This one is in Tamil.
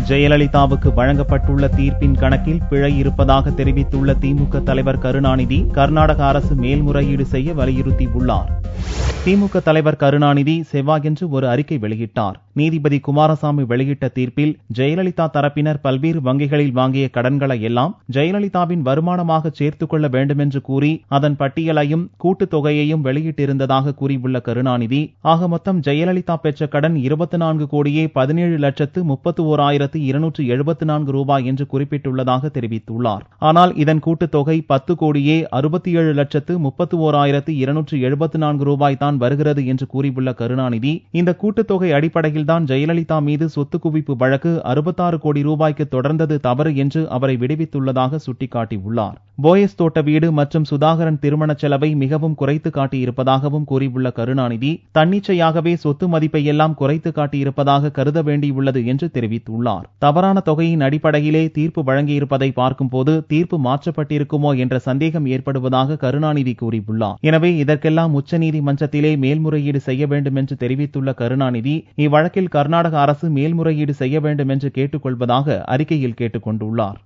ஜெயலலிதாவுக்கு வழங்கப்பட்டுள்ள தீர்ப்பின் கணக்கில் பிழை இருப்பதாக தெரிவித்துள்ள திமுக தலைவர் கருணாநிதி கர்நாடக அரசு மேல்முறையீடு செய்ய வலியுறுத்தியுள்ளார். திமுக தலைவர் கருணாநிதி செவ்வாயன்று ஒரு அறிக்கை வெளியிட்டார். நீதிபதி குமாரசாமி வெளியிட்ட தீர்ப்பில் ஜெயலலிதா தரப்பினர் பல்வேறு வங்கிகளில் வாங்கிய கடன்களை எல்லாம் ஜெயலலிதாவின் வருமானமாக சேர்த்துக் கொள்ள வேண்டுமென்று கூறி அதன் பட்டியலையும் கூட்டுத் தொகையையும் வெளியிட்டிருந்ததாக கூறியுள்ள கருணாநிதி, ஆக மொத்தம் ஜெயலலிதா பெற்ற கடன் 24 கோடியே 17,31,274 ரூபாய் என்று குறிப்பிட்டுள்ளதாக தெரிவித்துள்ளார். ஆனால் இதன் கூட்டுத் தொகை 10 கோடியே 67,31,274 ரூபாய் தான் வருகிறது என்று கூறியுள்ள கருணாநிதி, இந்த கூட்டுத்தொகை அடிப்படையில்தான் ஜெயலலிதா மீது சொத்து குவிப்பு வழக்கு 66 கோடி ரூபாய்க்கு தொடர்ந்தது தவறு என்று அவரை விடுவித்துள்ளதாக சுட்டிக்காட்டியுள்ளார். போயஸ் தோட்ட வீடு மற்றும் சுதாகரன் திருமண செலவை மிகவும் குறைத்து காட்டியிருப்பதாகவும் கூறியுள்ள கருணாநிதி, தன்னிச்சையாகவே சொத்து மதிப்பை எல்லாம் குறைத்து காட்டியிருப்பதாக கருத வேண்டியுள்ளது என்று தெரிவித்துள்ளார். தவறான தொகையின் அடிப்படையிலே தீர்ப்பு வழங்கியிருப்பதை பார்க்கும்போது தீர்ப்பு மாற்றப்பட்டிருக்குமோ என்ற சந்தேகம் ஏற்படுவதாக கருணாநிதி கூறியுள்ளார். எனவே இதற்கெல்லாம் உச்சநீதிமன்றத்திலே மேல்முறையீடு செய்ய வேண்டும் என்று தெரிவித்துள்ள கருணாநிதி, இவ்வழக்கில் கர்நாடக அரசு மேல்முறையீடு செய்ய வேண்டும் என்று கேட்டுக்கொள்வதாக அறிக்கையில் கேட்டுக் கொண்டுள்ளார்.